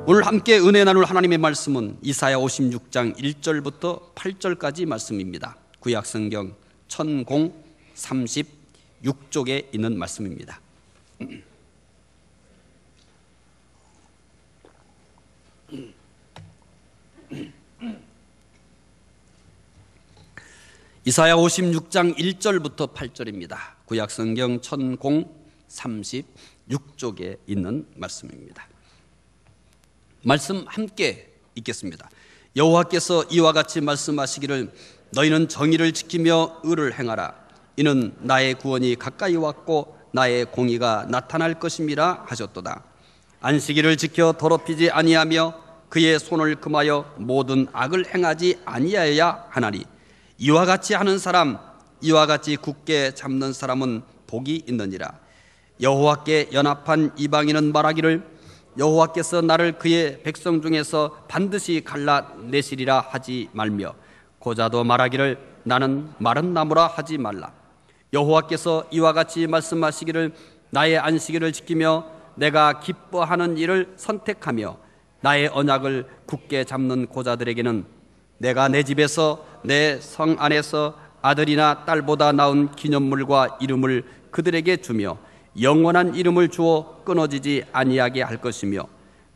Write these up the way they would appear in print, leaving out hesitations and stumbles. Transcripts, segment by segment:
오늘 함께 은혜 나눌 하나님의 말씀은 이사야 56장 1절부터 8절까지 말씀입니다. 구약성경 1036쪽에 있는 말씀입니다. 이사야 56장 1절부터 8절입니다. 구약성경 1036쪽에 있는 말씀입니다. 말씀 함께 읽겠습니다. 여호와께서 이와 같이 말씀하시기를 너희는 정의를 지키며 의를 행하라. 이는 나의 구원이 가까이 왔고 나의 공의가 나타날 것임이라 하셨도다. 안식일을 지켜 더럽히지 아니하며 그의 손을 금하여 모든 악을 행하지 아니하여야 하나니 이와 같이 하는 사람, 이와 같이 굳게 잡는 사람은 복이 있느니라. 여호와께 연합한 이방인은 말하기를 여호와께서 나를 그의 백성 중에서 반드시 갈라내시리라 하지 말며 고자도 말하기를 나는 마른 나무라 하지 말라. 여호와께서 이와 같이 말씀하시기를 나의 안식일을 지키며 내가 기뻐하는 일을 선택하며 나의 언약을 굳게 잡는 고자들에게는 내가 내 집에서 내 성 안에서 아들이나 딸보다 나은 기념물과 이름을 그들에게 주며 영원한 이름을 주어 끊어지지 아니하게 할 것이며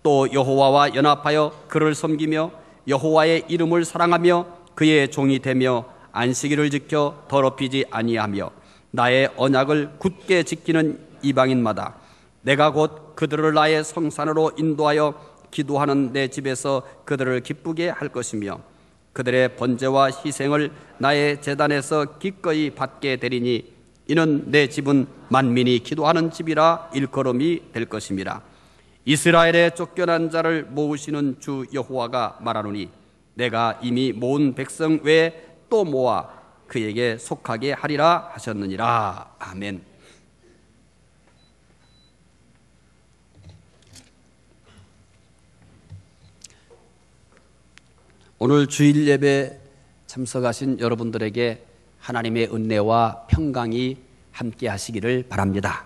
또 여호와와 연합하여 그를 섬기며 여호와의 이름을 사랑하며 그의 종이 되며 안식일을 지켜 더럽히지 아니하며 나의 언약을 굳게 지키는 이방인마다 내가 곧 그들을 나의 성산으로 인도하여 기도하는 내 집에서 그들을 기쁘게 할 것이며 그들의 번제와 희생을 나의 제단에서 기꺼이 받게 되리니 이는 내 집은 만민이 기도하는 집이라 일컬음이 될 것임이라. 이스라엘의 쫓겨난 자를 모으시는 주 여호와가 말하노니 내가 이미 모은 백성 외에 또 모아 그에게 속하게 하리라 하셨느니라. 아멘. 오늘 주일 예배 참석하신 여러분들에게 하나님의 은혜와 평강이 함께 하시기를 바랍니다.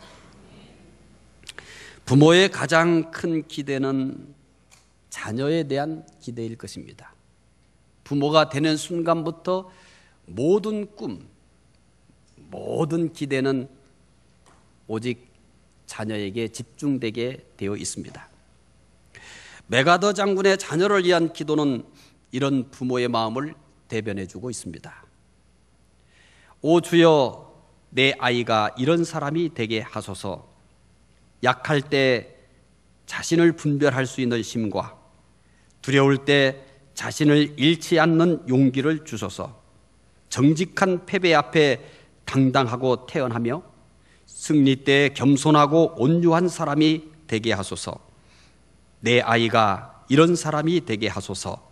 부모의 가장 큰 기대는 자녀에 대한 기대일 것입니다. 부모가 되는 순간부터 모든 꿈, 모든 기대는 오직 자녀에게 집중되게 되어 있습니다. 메가더 장군의 자녀를 위한 기도는 이런 부모의 마음을 대변해주고 있습니다. 오 주여, 내 아이가 이런 사람이 되게 하소서. 약할 때 자신을 분별할 수 있는 힘과 두려울 때 자신을 잃지 않는 용기를 주소서. 정직한 패배 앞에 당당하고 태연하며 승리 때 겸손하고 온유한 사람이 되게 하소서. 내 아이가 이런 사람이 되게 하소서.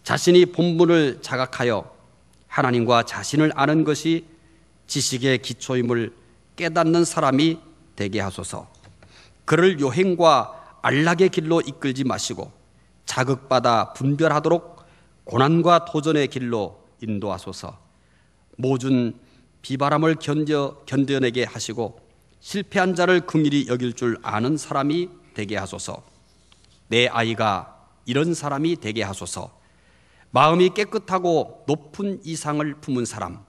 자신이 본분을 자각하여 하나님과 자신을 아는 것이 지식의 기초임을 깨닫는 사람이 되게 하소서. 그를 요행과 안락의 길로 이끌지 마시고 자극받아 분별하도록 고난과 도전의 길로 인도하소서. 모든 비바람을 견뎌내게 하시고 실패한 자를 긍휼히 여길 줄 아는 사람이 되게 하소서. 내 아이가 이런 사람이 되게 하소서. 마음이 깨끗하고 높은 이상을 품은 사람,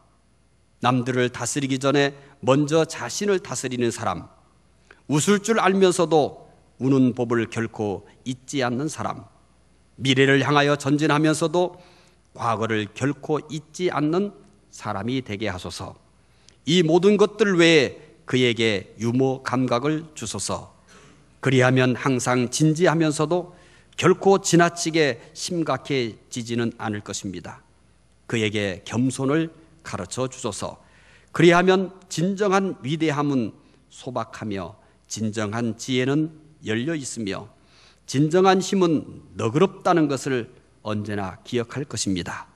남들을 다스리기 전에 먼저 자신을 다스리는 사람, 웃을 줄 알면서도 우는 법을 결코 잊지 않는 사람, 미래를 향하여 전진하면서도 과거를 결코 잊지 않는 사람이 되게 하소서. 이 모든 것들 외에 그에게 유머 감각을 주소서. 그리하면 항상 진지하면서도 결코 지나치게 심각해지지는 않을 것입니다. 그에게 겸손을 가르쳐 주소서. 그리하면 진정한 위대함은 소박하며 진정한 지혜는 열려 있으며 진정한 힘은 너그럽다는 것을 언제나 기억할 것입니다.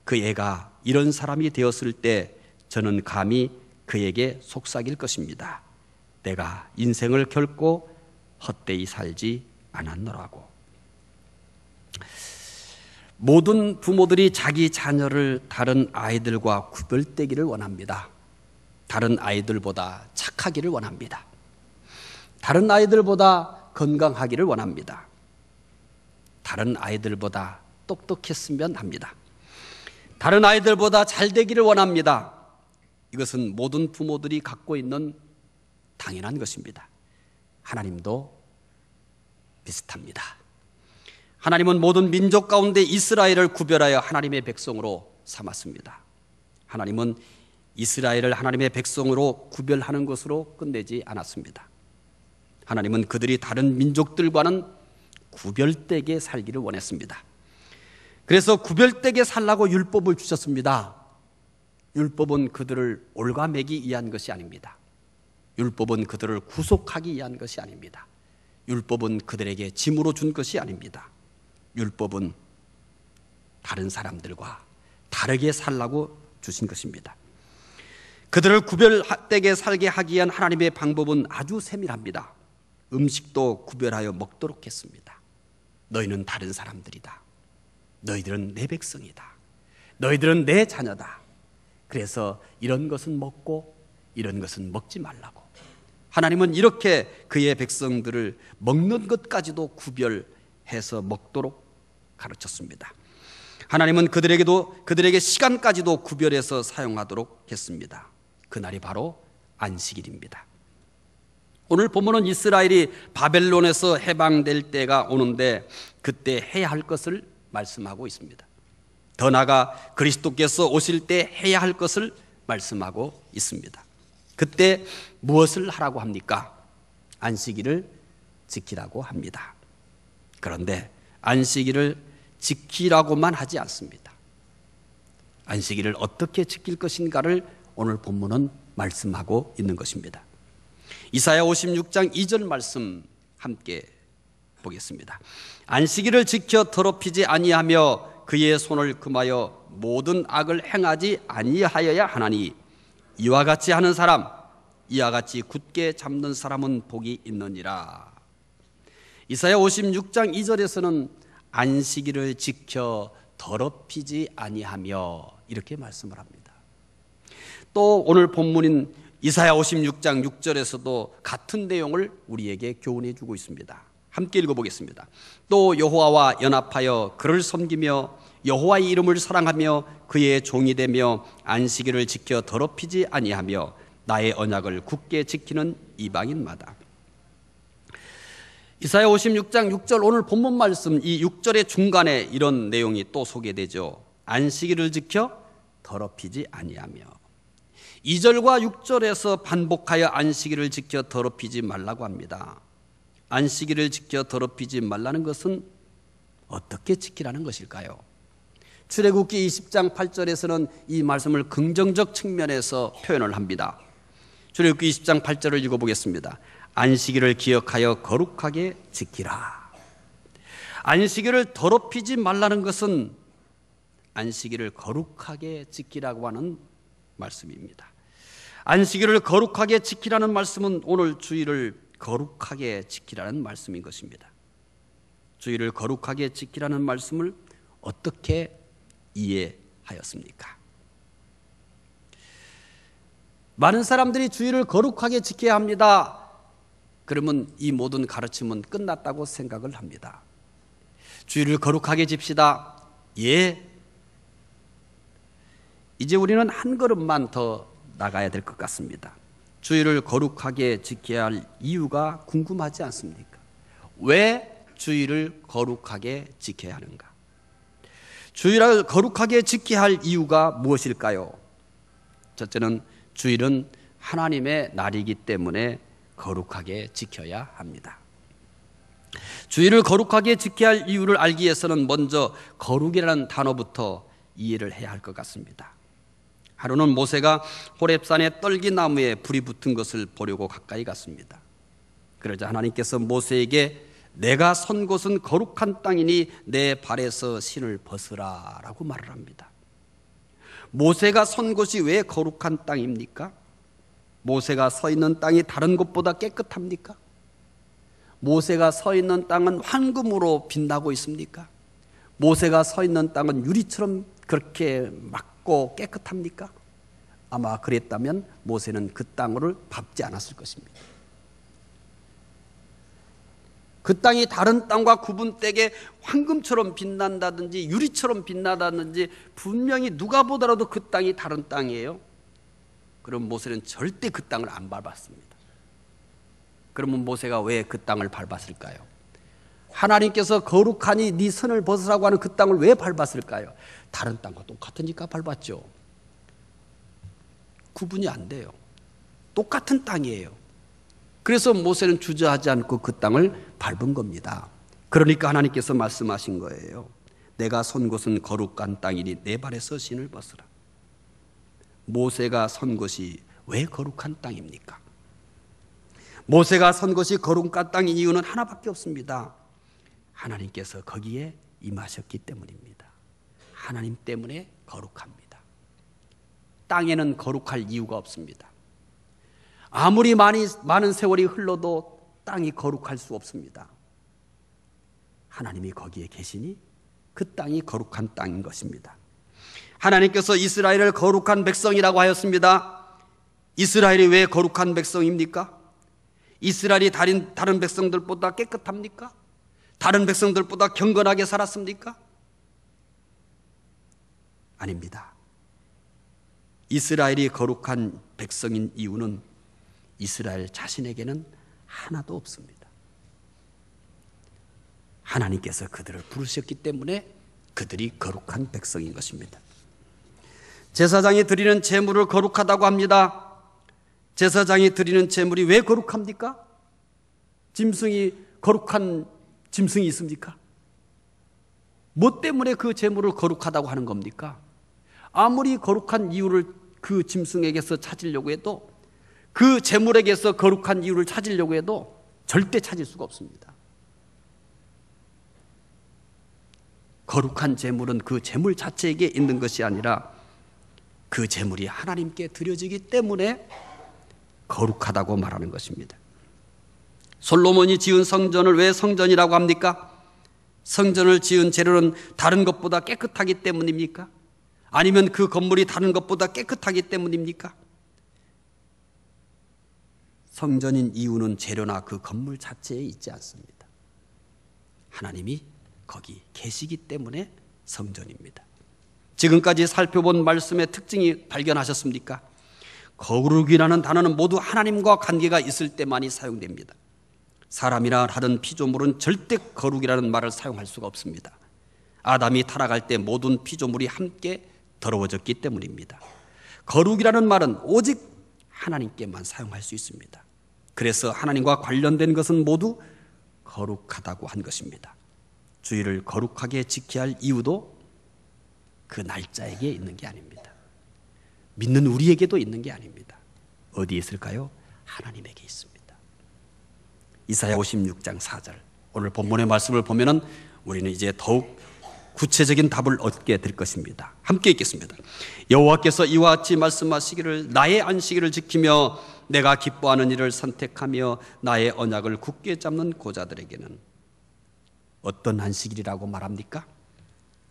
그 애가 이런 사람이 되었을 때 저는 감히 그에게 속삭일 것입니다. 내가 인생을 결코 헛되이 살지 않았노라고. 모든 부모들이 자기 자녀를 다른 아이들과 구별되기를 원합니다. 다른 아이들보다 착하기를 원합니다. 다른 아이들보다 건강하기를 원합니다. 다른 아이들보다 똑똑했으면 합니다. 다른 아이들보다 잘 되기를 원합니다. 이것은 모든 부모들이 갖고 있는 당연한 것입니다. 하나님도 비슷합니다. 하나님은 모든 민족 가운데 이스라엘을 구별하여 하나님의 백성으로 삼았습니다. 하나님은 이스라엘을 하나님의 백성으로 구별하는 것으로 끝내지 않았습니다. 하나님은 그들이 다른 민족들과는 구별되게 살기를 원했습니다. 그래서 구별되게 살라고 율법을 주셨습니다. 율법은 그들을 올가매기 위한 것이 아닙니다. 율법은 그들을 구속하기 위한 것이 아닙니다. 율법은 그들에게 짐으로 준 것이 아닙니다. 율법은 다른 사람들과 다르게 살라고 주신 것입니다. 그들을 구별되게 살게 하기 위한 하나님의 방법은 아주 세밀합니다. 음식도 구별하여 먹도록 했습니다. 너희는 다른 사람들이다. 너희들은 내 백성이다. 너희들은 내 자녀다. 그래서 이런 것은 먹고 이런 것은 먹지 말라고. 하나님은 이렇게 그의 백성들을 먹는 것까지도 구별해서 먹도록 가르쳤습니다. 하나님은 그들에게 시간까지도 구별해서 사용하도록 했습니다. 그날이 바로 안식일입니다. 오늘 본문은 이스라엘이 바벨론에서 해방될 때가 오는데 그때 해야 할 것을 말씀하고 있습니다. 더 나아가 그리스도께서 오실 때 해야 할 것을 말씀하고 있습니다. 그때 무엇을 하라고 합니까? 안식일을 지키라고 합니다. 그런데 안식일을 지키라고만 하지 않습니다. 안식일을 어떻게 지킬 것인가를 오늘 본문은 말씀하고 있는 것입니다. 이사야 56장 2절 말씀 함께 보겠습니다. 안식일을 지켜 더럽히지 아니하며 그의 손을 금하여 모든 악을 행하지 아니하여야 하나니 이와 같이 하는 사람, 이와 같이 굳게 잡는 사람은 복이 있느니라. 이사야 56장 2절에서는 안식일을 지켜 더럽히지 아니하며 이렇게 말씀을 합니다. 또 오늘 본문인 이사야 56장 6절에서도 같은 내용을 우리에게 교훈해 주고 있습니다. 함께 읽어보겠습니다. 또 여호와와 연합하여 그를 섬기며 여호와의 이름을 사랑하며 그의 종이 되며 안식일을 지켜 더럽히지 아니하며 나의 언약을 굳게 지키는 이방인마다. 이사야 56장 6절 오늘 본문 말씀 이 6절의 중간에 이런 내용이 또 소개되죠. 안식일을 지켜 더럽히지 아니하며. 2절과 6절에서 반복하여 안식일을 지켜 더럽히지 말라고 합니다. 안식일을 지켜 더럽히지 말라는 것은 어떻게 지키라는 것일까요? 출애굽기 20장 8절에서는 이 말씀을 긍정적 측면에서 표현을 합니다. 출애굽기 20장 8절을 읽어보겠습니다. 안식일을 기억하여 거룩하게 지키라. 안식일을 더럽히지 말라는 것은 안식일을 거룩하게 지키라고 하는 말씀입니다. 안식일을 거룩하게 지키라는 말씀은 오늘 주일을 거룩하게 지키라는 말씀인 것입니다. 주일을 거룩하게 지키라는 말씀을 어떻게 이해하였습니까? 많은 사람들이 주일을 거룩하게 지켜야 합니다. 그러면 이 모든 가르침은 끝났다고 생각을 합니다. 주일을 거룩하게 집시다. 예. 이제 우리는 한 걸음만 더 나가야 될 것 같습니다. 주일을 거룩하게 지켜야 할 이유가 궁금하지 않습니까? 왜 주일을 거룩하게 지켜야 하는가? 주일을 거룩하게 지켜야 할 이유가 무엇일까요? 첫째는 주일은 하나님의 날이기 때문에 거룩하게 지켜야 합니다. 주일을 거룩하게 지켜야 할 이유를 알기 위해서는 먼저 거룩이라는 단어부터 이해를 해야 할 것 같습니다. 하루는 모세가 호렙산의 떨기나무에 불이 붙은 것을 보려고 가까이 갔습니다. 그러자 하나님께서 모세에게 내가 선 곳은 거룩한 땅이니 내 발에서 신을 벗으라 라고 말을 합니다. 모세가 선 곳이 왜 거룩한 땅입니까? 모세가 서 있는 땅이 다른 곳보다 깨끗합니까? 모세가 서 있는 땅은 황금으로 빛나고 있습니까? 모세가 서 있는 땅은 유리처럼 그렇게 맑고 깨끗합니까? 아마 그랬다면 모세는 그 땅을 밟지 않았을 것입니다. 그 땅이 다른 땅과 구분되게 황금처럼 빛난다든지 유리처럼 빛나다든지 분명히 누가 보더라도 그 땅이 다른 땅이에요. 그럼 모세는 절대 그 땅을 안 밟았습니다. 그러면 모세가 왜 그 땅을 밟았을까요? 하나님께서 거룩하니 네 선을 벗으라고 하는 그 땅을 왜 밟았을까요? 다른 땅과 똑같으니까 밟았죠. 구분이 안 돼요. 똑같은 땅이에요. 그래서 모세는 주저하지 않고 그 땅을 밟은 겁니다. 그러니까 하나님께서 말씀하신 거예요. 내가 선 곳은 거룩한 땅이니 내 발에서 신을 벗으라. 모세가 선 곳이 왜 거룩한 땅입니까? 모세가 선 곳이 거룩한 땅인 이유는 하나밖에 없습니다. 하나님께서 거기에 임하셨기 때문입니다. 하나님 때문에 거룩합니다. 땅에는 거룩할 이유가 없습니다. 아무리 많은 세월이 흘러도 땅이 거룩할 수 없습니다. 하나님이 거기에 계시니 그 땅이 거룩한 땅인 것입니다. 하나님께서 이스라엘을 거룩한 백성이라고 하였습니다. 이스라엘이 왜 거룩한 백성입니까? 이스라엘이 다른 백성들보다 깨끗합니까? 다른 백성들보다 경건하게 살았습니까? 아닙니다. 이스라엘이 거룩한 백성인 이유는 이스라엘 자신에게는 하나도 없습니다. 하나님께서 그들을 부르셨기 때문에 그들이 거룩한 백성인 것입니다. 제사장이 드리는 제물을 거룩하다고 합니다. 제사장이 드리는 제물이 왜 거룩합니까? 거룩한 짐승이 있습니까? 뭐 때문에 그 제물을 거룩하다고 하는 겁니까? 아무리 거룩한 이유를 그 짐승에게서 찾으려고 해도, 그 제물에게서 거룩한 이유를 찾으려고 해도 절대 찾을 수가 없습니다. 거룩한 제물은 그 제물 자체에게 있는 것이 아니라 그 제물이 하나님께 드려지기 때문에 거룩하다고 말하는 것입니다. 솔로몬이 지은 성전을 왜 성전이라고 합니까? 성전을 지은 재료는 다른 것보다 깨끗하기 때문입니까? 아니면 그 건물이 다른 것보다 깨끗하기 때문입니까? 성전인 이유는 재료나 그 건물 자체에 있지 않습니다. 하나님이 거기 계시기 때문에 성전입니다. 지금까지 살펴본 말씀의 특징이 발견하셨습니까? 거룩이라는 단어는 모두 하나님과 관계가 있을 때만이 사용됩니다. 사람이나 다른 피조물은 절대 거룩이라는 말을 사용할 수가 없습니다. 아담이 타락할 때 모든 피조물이 함께 더러워졌기 때문입니다. 거룩이라는 말은 오직 하나님께만 사용할 수 있습니다. 그래서 하나님과 관련된 것은 모두 거룩하다고 한 것입니다. 주일을 거룩하게 지켜야 할 이유도 그 날짜에게 있는 게 아닙니다. 믿는 우리에게도 있는 게 아닙니다. 어디에 있을까요? 하나님에게 있습니다. 이사야 56장 4절, 오늘 본문의 말씀을 보면은 우리는 이제 더욱 구체적인 답을 얻게 될 것입니다. 함께 읽겠습니다. 여호와께서 이와 같이 말씀하시기를 나의 안식일을 지키며 내가 기뻐하는 일을 선택하며 나의 언약을 굳게 잡는 고자들에게는 어떤 안식일이라고 말합니까?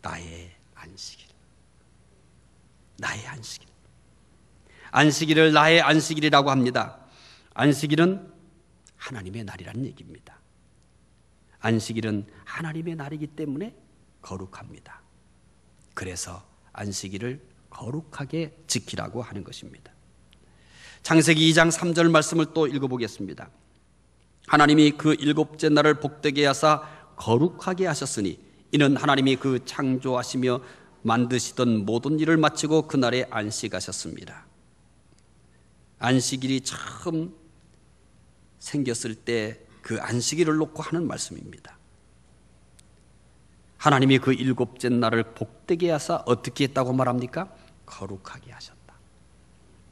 나의 안식일. 나의 안식일. 안식일을 나의 안식일이라고 합니다. 안식일은 하나님의 날이라는 얘기입니다. 안식일은 하나님의 날이기 때문에 거룩합니다. 그래서 안식일을 거룩하게 지키라고 하는 것입니다. 창세기 2장 3절 말씀을 또 읽어보겠습니다. 하나님이 그 일곱째 날을 복되게 하사 거룩하게 하셨으니 이는 하나님이 그 창조하시며 만드시던 모든 일을 마치고 그날에 안식하셨습니다. 안식일이 처음 생겼을 때 그 안식일을 놓고 하는 말씀입니다. 하나님이 그 일곱째 날을 복되게 하사 어떻게 했다고 말합니까? 거룩하게 하셨다.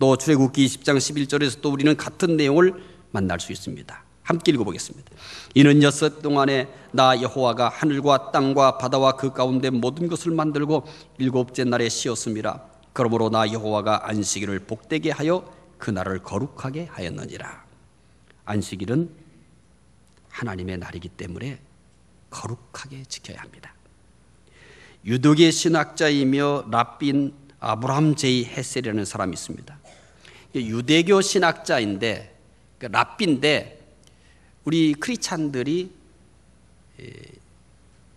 또 출애굽기 20장 11절에서 또 우리는 같은 내용을 만날 수 있습니다. 함께 읽어보겠습니다. 이는 여섯 동안에 나 여호와가 하늘과 땅과 바다와 그 가운데 모든 것을 만들고 일곱째 날에 쉬었음이라. 그러므로 나 여호와가 안식일을 복되게 하여 그 날을 거룩하게 하였느니라. 안식일은 하나님의 날이기 때문에 거룩하게 지켜야 합니다. 유독의 신학자이며 랍빈 아브라함 제이 헤셀이라는 사람이 있습니다. 유대교 신학자인데 랍빈인데 우리 크리스찬들이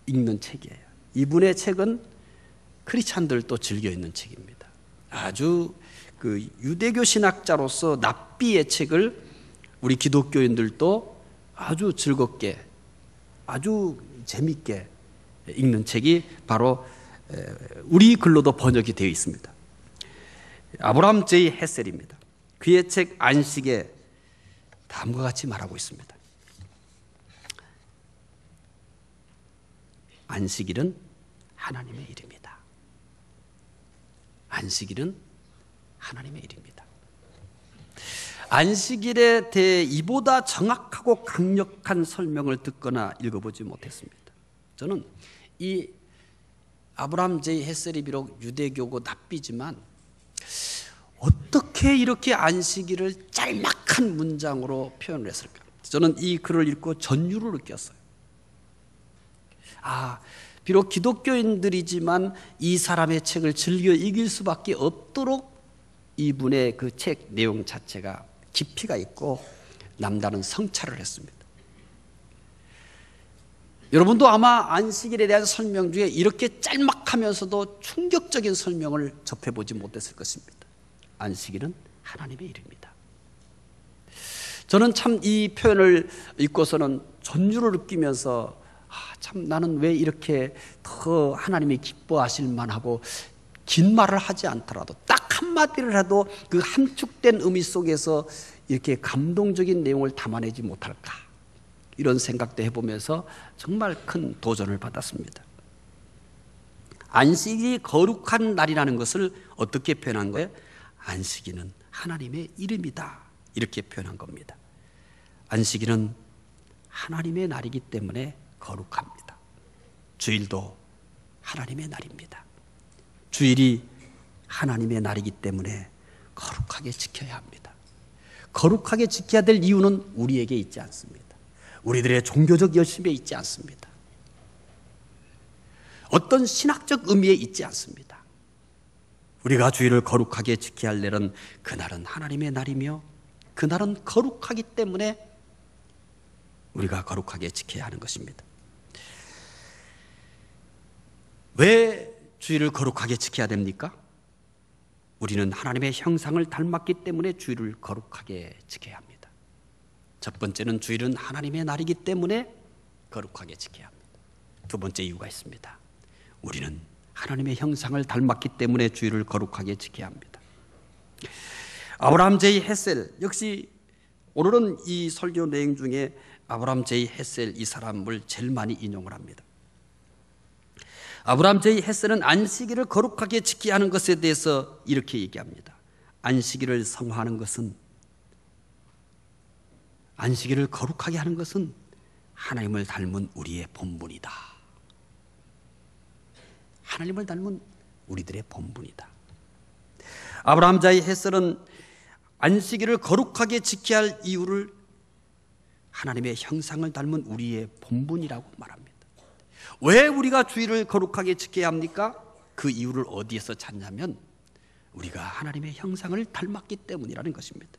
읽는 책이에요. 이분의 책은 크리스찬들도 즐겨 읽는 책입니다. 아주 그 유대교 신학자로서 납비의 책을 우리 기독교인들도 아주 즐겁게, 아주 재밌게 읽는 책이 바로 우리 글로도 번역이 되어 있습니다. 아브라함 J. 헤셀입니다. 그의 책 안식에 다음과 같이 말하고 있습니다. 안식일은 하나님의 일입니다. 안식일은 하나님의 일입니다. 안식일에 대해 이보다 정확하고 강력한 설명을 듣거나 읽어보지 못했습니다. 저는 이 아브라함 J. 헤셀이 비록 유대교고 납비지만 어떻게 이렇게 안식일을 짤막한 문장으로 표현을 했을까? 저는 이 글을 읽고 전율을 느꼈어요. 비록 기독교인들이지만 이 사람의 책을 즐겨 읽을 수밖에 없도록 이분의 그 책 내용 자체가 깊이가 있고 남다른 성찰을 했습니다. 여러분도 아마 안식일에 대한 설명 중에 이렇게 짤막하면서도 충격적인 설명을 접해보지 못했을 것입니다. 안식일은 하나님의 일입니다. 저는 참 이 표현을 읽고서는 전율을 느끼면서 참 나는 왜 이렇게 더 하나님이 기뻐하실 만하고 긴 말을 하지 않더라도 딱 한마디를 해도 그 함축된 의미 속에서 이렇게 감동적인 내용을 담아내지 못할까, 이런 생각도 해보면서 정말 큰 도전을 받았습니다. 안식이 거룩한 날이라는 것을 어떻게 표현한 거예요? 안식일은 하나님의 이름이다, 이렇게 표현한 겁니다. 안식일은 하나님의 날이기 때문에 거룩합니다. 주일도 하나님의 날입니다. 주일이 하나님의 날이기 때문에 거룩하게 지켜야 합니다. 거룩하게 지켜야 될 이유는 우리에게 있지 않습니다. 우리들의 종교적 열심에 있지 않습니다. 어떤 신학적 의미에 있지 않습니다. 우리가 주일을 거룩하게 지켜야 할 날은 그날은 하나님의 날이며 그날은 거룩하기 때문에 우리가 거룩하게 지켜야 하는 것입니다. 왜 주일을 거룩하게 지켜야 됩니까? 우리는 하나님의 형상을 닮았기 때문에 주일을 거룩하게 지켜야 합니다. 첫 번째는 주일은 하나님의 날이기 때문에 거룩하게 지켜야 합니다. 두 번째 이유가 있습니다. 우리는 하나님의 형상을 닮았기 때문에 주일을 거룩하게 지켜야 합니다. 아브라함 J. 헤셀, 역시 오늘은 이 설교 내용 중에 아브라함 J. 헤셀 이 사람을 제일 많이 인용을 합니다. 아브라함 J. 헤셀은 안식일을 거룩하게 지켜야 하는 것에 대해서 이렇게 얘기합니다. 안식일을 성화하는 것은, 안식일을 거룩하게 하는 것은 하나님을 닮은 우리의 본분이다. 하나님을 닮은 우리들의 본분이다. 아브라함 J. 헤셀은 안식일을 거룩하게 지켜야 할 이유를 하나님의 형상을 닮은 우리의 본분이라고 말합니다. 왜 우리가 주일을 거룩하게 지켜야 합니까? 그 이유를 어디에서 찾냐면 우리가 하나님의 형상을 닮았기 때문이라는 것입니다.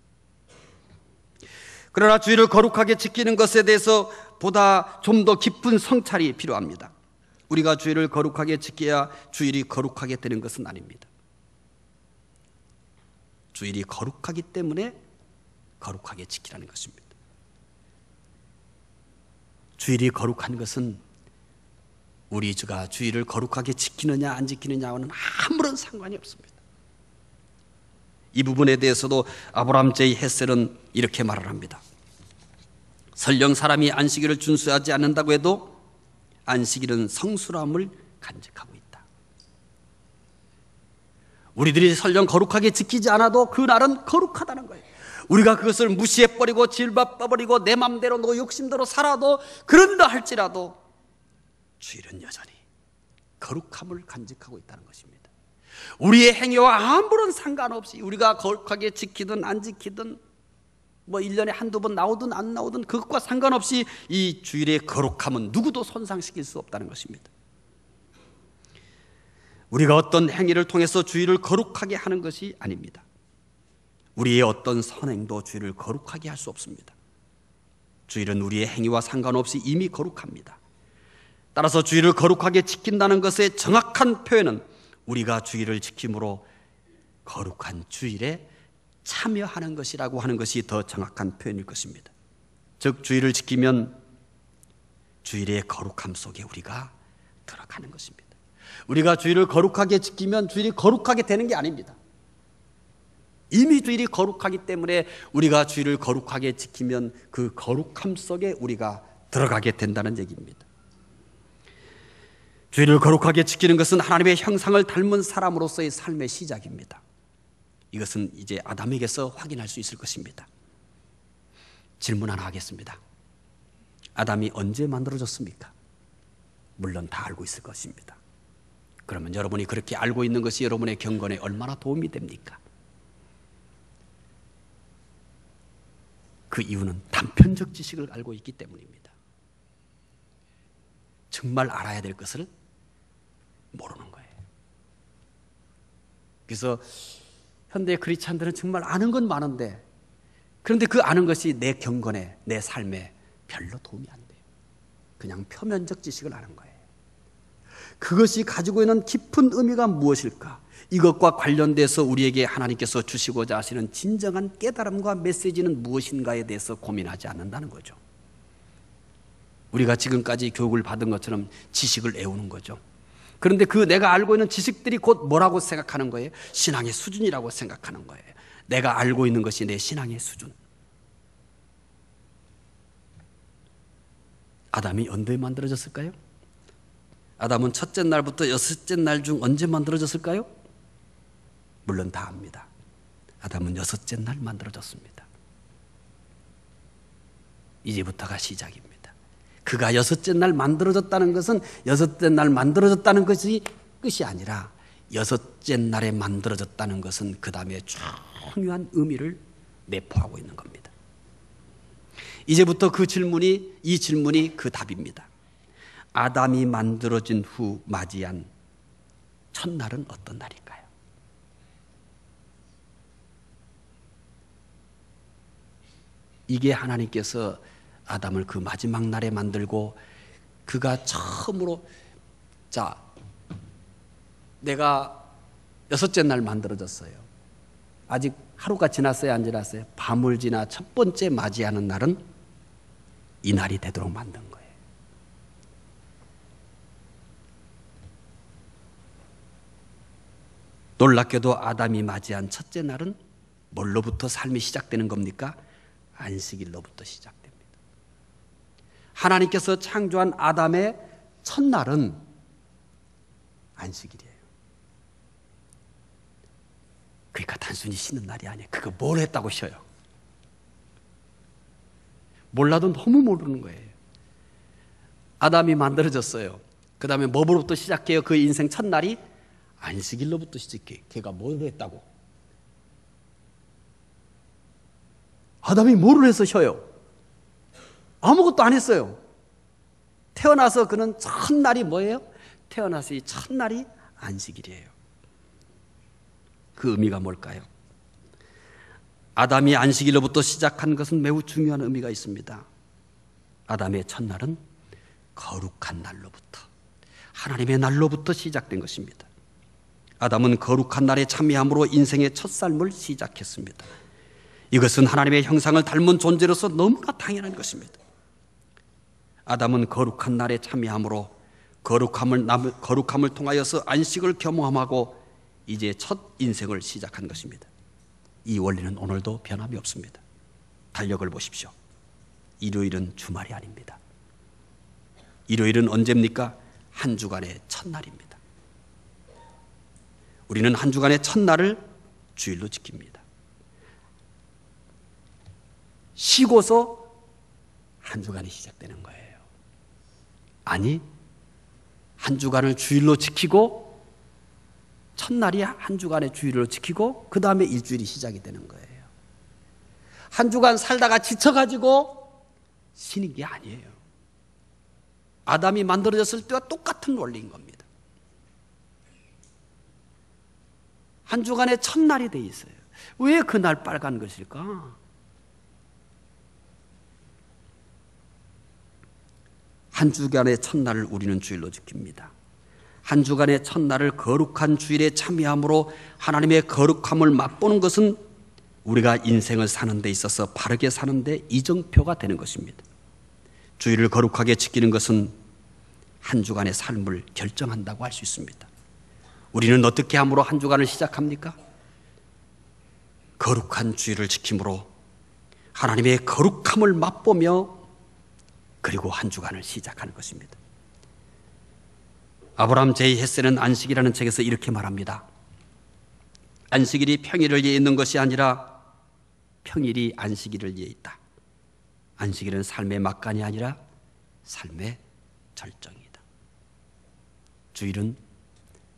그러나 주일을 거룩하게 지키는 것에 대해서 보다 좀 더 깊은 성찰이 필요합니다. 우리가 주일을 거룩하게 지켜야 주일이 거룩하게 되는 것은 아닙니다. 주일이 거룩하기 때문에 거룩하게 지키라는 것입니다. 주일이 거룩한 것은 우리 주가 주일을 거룩하게 지키느냐 안 지키느냐와는 아무런 상관이 없습니다. 이 부분에 대해서도 아브라함 J. 헤셀은 이렇게 말을 합니다. 설령 사람이 안식일을 준수하지 않는다고 해도 안식일은 성수람을 간직하고 있다. 우리들이 설령 거룩하게 지키지 않아도 그 날은 거룩하다는 거예요. 우리가 그것을 무시해버리고 질밥버리고 내 맘대로 너 욕심대로 살아도 그런다 할지라도 주일은 여전히 거룩함을 간직하고 있다는 것입니다. 우리의 행위와 아무런 상관없이 우리가 거룩하게 지키든 안 지키든 1년에 한두 번 나오든 안 나오든 그것과 상관없이 이 주일의 거룩함은 누구도 손상시킬 수 없다는 것입니다. 우리가 어떤 행위를 통해서 주일을 거룩하게 하는 것이 아닙니다. 우리의 어떤 선행도 주일을 거룩하게 할 수 없습니다. 주일은 우리의 행위와 상관없이 이미 거룩합니다. 따라서 주일을 거룩하게 지킨다는 것의 정확한 표현은 우리가 주일을 지킴으로 거룩한 주일에 참여하는 것이라고 하는 것이 더 정확한 표현일 것입니다. 즉 주일을 지키면 주일의 거룩함 속에 우리가 들어가는 것입니다. 우리가 주일을 거룩하게 지키면 주일이 거룩하게 되는 게 아닙니다. 이미 주일이 거룩하기 때문에 우리가 주일을 거룩하게 지키면 그 거룩함 속에 우리가 들어가게 된다는 얘기입니다. 주일을 거룩하게 지키는 것은 하나님의 형상을 닮은 사람으로서의 삶의 시작입니다. 이것은 이제 아담에게서 확인할 수 있을 것입니다. 질문 하나 하겠습니다. 아담이 언제 만들어졌습니까? 물론 다 알고 있을 것입니다. 그러면 여러분이 그렇게 알고 있는 것이 여러분의 경건에 얼마나 도움이 됩니까? 그 이유는 단편적 지식을 알고 있기 때문입니다. 정말 알아야 될 것을 모르는 거예요. 그래서 현대 크리스찬들은 정말 아는 건 많은데, 그런데 그 아는 것이 내 경건에, 내 삶에 별로 도움이 안 돼요. 그냥 표면적 지식을 아는 거예요. 그것이 가지고 있는 깊은 의미가 무엇일까? 이것과 관련돼서 우리에게 하나님께서 주시고자 하시는 진정한 깨달음과 메시지는 무엇인가에 대해서 고민하지 않는다는 거죠. 우리가 지금까지 교육을 받은 것처럼 지식을 애우는 거죠. 그런데 그 내가 알고 있는 지식들이 곧 뭐라고 생각하는 거예요? 신앙의 수준이라고 생각하는 거예요. 내가 알고 있는 것이 내 신앙의 수준. 아담이 언제 만들어졌을까요? 아담은 첫째 날부터 여섯째 날 중 언제 만들어졌을까요? 물론 다 압니다. 아담은 여섯째 날 만들어졌습니다. 이제부터가 시작입니다. 그가 여섯째 날 만들어졌다는 것은 여섯째 날 만들어졌다는 것이 끝이 아니라 여섯째 날에 만들어졌다는 것은 그 다음에 중요한 의미를 내포하고 있는 겁니다. 이제부터 이 질문이 그 답입니다. 아담이 만들어진 후 맞이한 첫날은 어떤 날일까요? 이게 하나님께서 아담을 그 마지막 날에 만들고 그가 처음으로 내가 여섯째 날 만들어졌어요. 아직 하루가 지났어요, 안 지났어요? 밤을 지나 첫 번째 맞이하는 날은 이 날이 되도록 만든 거예요. 놀랍게도 아담이 맞이한 첫째 날은 뭘로부터 삶이 시작되는 겁니까? 안식일로부터 시작됩니다. 하나님께서 창조한 아담의 첫날은 안식일이에요. 그러니까 단순히 쉬는 날이 아니에요. 그거 뭘 했다고 쉬어요? 몰라도 너무 모르는 거예요. 아담이 만들어졌어요. 그 다음에 뭐로부터 시작해요? 그 인생 첫날이 안식일로부터 시작해요. 걔가 뭘 했다고? 아담이 뭐를 해서 쉬어요? 아무것도 안 했어요. 태어나서 그는 첫날이 뭐예요? 태어나서 이 첫날이 안식일이에요. 그 의미가 뭘까요? 아담이 안식일로부터 시작한 것은 매우 중요한 의미가 있습니다. 아담의 첫날은 거룩한 날로부터, 하나님의 날로부터 시작된 것입니다. 아담은 거룩한 날에 참여함으로 인생의 첫 삶을 시작했습니다. 이것은 하나님의 형상을 닮은 존재로서 너무나 당연한 것입니다. 아담은 거룩한 날에 참여함으로 거룩함을 통하여서 안식을 겸함하고 이제 첫 인생을 시작한 것입니다. 이 원리는 오늘도 변함이 없습니다. 달력을 보십시오. 일요일은 주말이 아닙니다. 일요일은 언제입니까? 한 주간의 첫날입니다. 우리는 한 주간의 첫날을 주일로 지킵니다. 쉬고서 한 주간이 시작되는 거예요. 아니, 한 주간을 주일로 지키고 첫날이 한 주간의 주일로 지키고 그 다음에 일주일이 시작이 되는 거예요. 한 주간 살다가 지쳐가지고 쉬는 게 아니에요. 아담이 만들어졌을 때와 똑같은 원리인 겁니다. 한 주간의 첫날이 돼 있어요. 왜 그날 빨간 것일까? 한 주간의 첫날을 우리는 주일로 지킵니다. 한 주간의 첫날을 거룩한 주일에 참여함으로 하나님의 거룩함을 맛보는 것은 우리가 인생을 사는 데 있어서 바르게 사는 데 이정표가 되는 것입니다. 주일을 거룩하게 지키는 것은 한 주간의 삶을 결정한다고 할 수 있습니다. 우리는 어떻게 함으로 한 주간을 시작합니까? 거룩한 주일을 지킴으로 하나님의 거룩함을 맛보며 그리고 한 주간을 시작하는 것입니다. 아브라함 J. 헤세는 안식이라는 책에서 이렇게 말합니다. 안식일이 평일을 위해 있는 것이 아니라 평일이 안식일을 위해 있다. 안식일은 삶의 막간이 아니라 삶의 절정이다. 주일은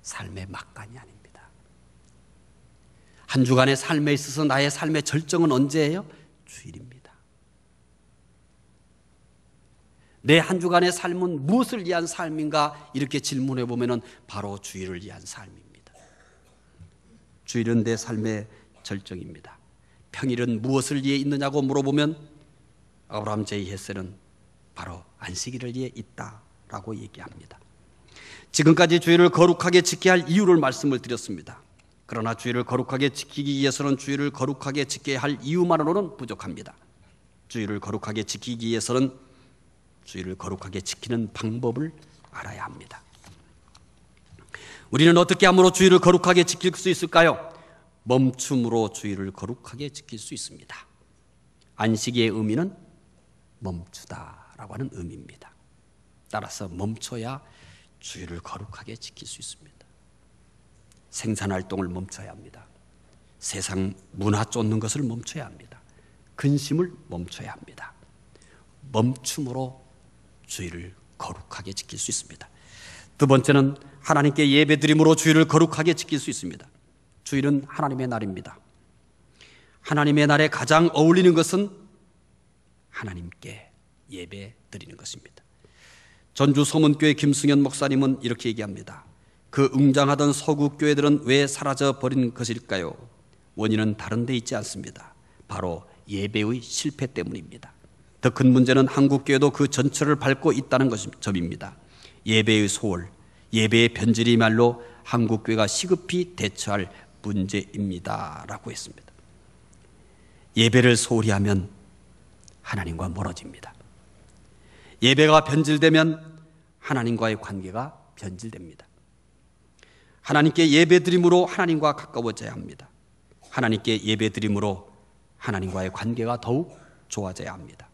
삶의 막간이 아닙니다. 한 주간의 삶에 있어서 나의 삶의 절정은 언제예요? 주일입니다. 내 한 주간의 삶은 무엇을 위한 삶인가 이렇게 질문해 보면 바로 주일을 위한 삶입니다. 주일은 내 삶의 절정입니다. 평일은 무엇을 위해 있느냐고 물어보면 아브라함 J. 헤세는 바로 안식일을 위해 있다라고 얘기합니다. 지금까지 주일을 거룩하게 지켜야 할 이유를 말씀을 드렸습니다. 그러나 주일을 거룩하게 지키기 위해서는 주일을 거룩하게 지켜야 할 이유만으로는 부족합니다. 주일을 거룩하게 지키기 위해서는 주일을 거룩하게 지키는 방법을 알아야 합니다. 우리는 어떻게 함으로 주일을 거룩하게 지킬 수 있을까요? 멈춤으로 주일을 거룩하게 지킬 수 있습니다. 안식의 의미는 멈추다라고 하는 의미입니다. 따라서 멈춰야 주일을 거룩하게 지킬 수 있습니다. 생산활동을 멈춰야 합니다. 세상 문화 쫓는 것을 멈춰야 합니다. 근심을 멈춰야 합니다. 멈춤으로 주일을 거룩하게 지킬 수 있습니다. 두 번째는 하나님께 예배드림으로 주일을 거룩하게 지킬 수 있습니다. 주일은 하나님의 날입니다. 하나님의 날에 가장 어울리는 것은 하나님께 예배드리는 것입니다. 전주 서문교회 김승현 목사님은 이렇게 얘기합니다. 그 웅장하던 서구 교회들은 왜 사라져 버린 것일까요? 원인은 다른 데 있지 않습니다. 바로 예배의 실패 때문입니다. 더 큰 문제는 한국 교회도 그 전철을 밟고 있다는 점입니다. 예배의 소홀, 예배의 변질이말로 한국 교회가 시급히 대처할 문제입니다 라고 했습니다. 예배를 소홀히 하면 하나님과 멀어집니다. 예배가 변질되면 하나님과의 관계가 변질됩니다. 하나님께 예배드림으로 하나님과 가까워져야 합니다. 하나님께 예배드림으로 하나님과의 관계가 더욱 좋아져야 합니다.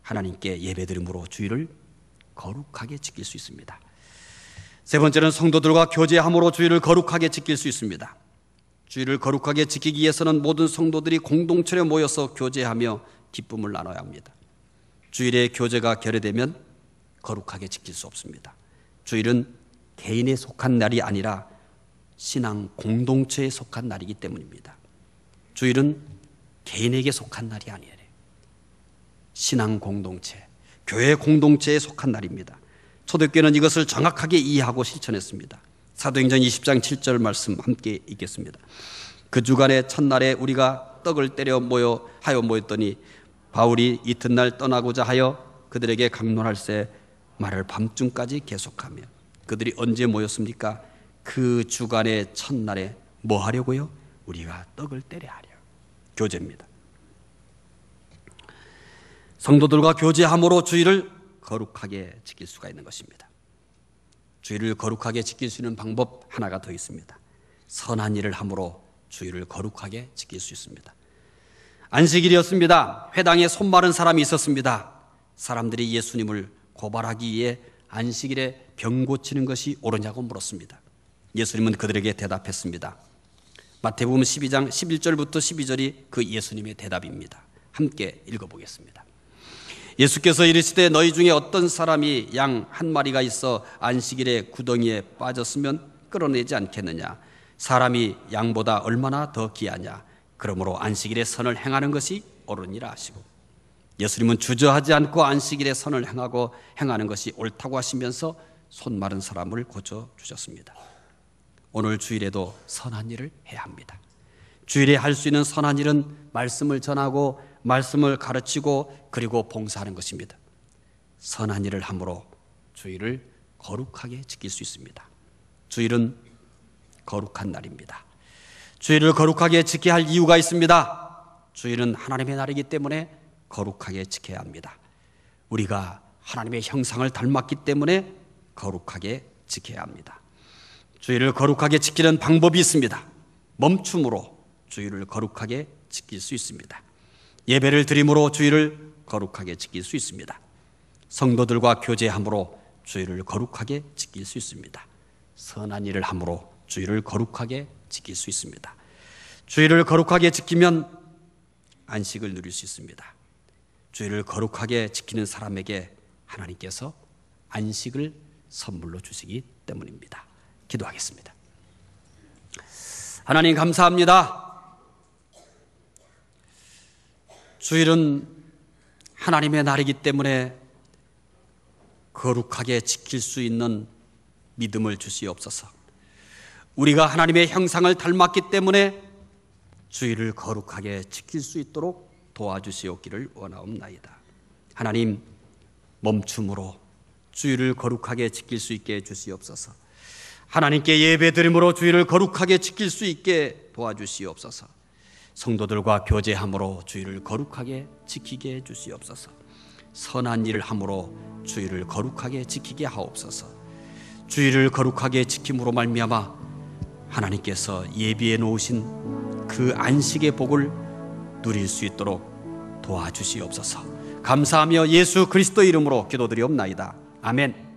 하나님께 예배드림으로 주일을 거룩하게 지킬 수 있습니다. 세 번째는 성도들과 교제함으로 주일을 거룩하게 지킬 수 있습니다. 주일을 거룩하게 지키기 위해서는 모든 성도들이 공동체로 모여서 교제하며 기쁨을 나눠야 합니다. 주일에 교제가 결여되면 거룩하게 지킬 수 없습니다. 주일은 개인에 속한 날이 아니라 신앙 공동체에 속한 날이기 때문입니다. 주일은 개인에게 속한 날이 아니에요. 신앙 공동체, 교회 공동체에 속한 날입니다. 초대교회는 이것을 정확하게 이해하고 실천했습니다. 사도행전 20장 7절 말씀 함께 읽겠습니다. 그 주간의 첫날에 우리가 떡을 때려 모였더니 바울이 이튿날 떠나고자 하여 그들에게 강론할새 말을 밤중까지 계속하며. 그들이 언제 모였습니까? 그 주간의 첫날에 뭐 하려고요? 우리가 떡을 때려 하려. 교제입니다. 성도들과 교제함으로 주일을 거룩하게 지킬 수가 있는 것입니다. 주일을 거룩하게 지킬 수 있는 방법 하나가 더 있습니다. 선한 일을 함으로 주일을 거룩하게 지킬 수 있습니다. 안식일이었습니다. 회당에 손 마른 사람이 있었습니다. 사람들이 예수님을 고발하기 위해 안식일에 병 고치는 것이 옳으냐고 물었습니다. 예수님은 그들에게 대답했습니다. 마태복음 12장 11절부터 12절이 그 예수님의 대답입니다. 함께 읽어보겠습니다. 예수께서 이르시되 너희 중에 어떤 사람이 양 한 마리가 있어 안식일에 구덩이에 빠졌으면 끌어내지 않겠느냐? 사람이 양보다 얼마나 더 귀하냐? 그러므로 안식일에 선을 행하는 것이 옳으니라 하시고, 예수님은 주저하지 않고 안식일에 선을 행하는 것이 옳다고 하시면서 손 마른 사람을 고쳐주셨습니다. 오늘 주일에도 선한 일을 해야 합니다. 주일에 할 수 있는 선한 일은 말씀을 전하고 말씀을 가르치고 그리고 봉사하는 것입니다. 선한 일을 함으로 주일을 거룩하게 지킬 수 있습니다. 주일은 거룩한 날입니다. 주일을 거룩하게 지켜야 할 이유가 있습니다. 주일은 하나님의 날이기 때문에 거룩하게 지켜야 합니다. 우리가 하나님의 형상을 닮았기 때문에 거룩하게 지켜야 합니다. 주일을 거룩하게 지키는 방법이 있습니다. 멈춤으로 주일을 거룩하게 지킬 수 있습니다. 예배를 드림으로 주일을 거룩하게 지킬 수 있습니다. 성도들과 교제함으로 주일을 거룩하게 지킬 수 있습니다. 선한 일을 함으로 주일을 거룩하게 지킬 수 있습니다. 주일을 거룩하게 지키면 안식을 누릴 수 있습니다. 주일을 거룩하게 지키는 사람에게 하나님께서 안식을 선물로 주시기 때문입니다. 기도하겠습니다. 하나님 감사합니다. 주일은 하나님의 날이기 때문에 거룩하게 지킬 수 있는 믿음을 주시옵소서. 우리가 하나님의 형상을 닮았기 때문에 주일을 거룩하게 지킬 수 있도록 도와주시옵기를 원하옵나이다. 하나님, 멈춤으로 주일을 거룩하게 지킬 수 있게 해주시옵소서. 하나님께 예배드림으로 주일을 거룩하게 지킬 수 있게 도와주시옵소서. 성도들과 교제함으로 주일을 거룩하게 지키게 해주시옵소서. 선한 일을 함으로 주일을 거룩하게 지키게 하옵소서. 주일을 거룩하게 지킴으로 말미암아 하나님께서 예비해 놓으신 그 안식의 복을 누릴 수 있도록 도와주시옵소서. 감사하며 예수 그리스도 이름으로 기도드리옵나이다. 아멘.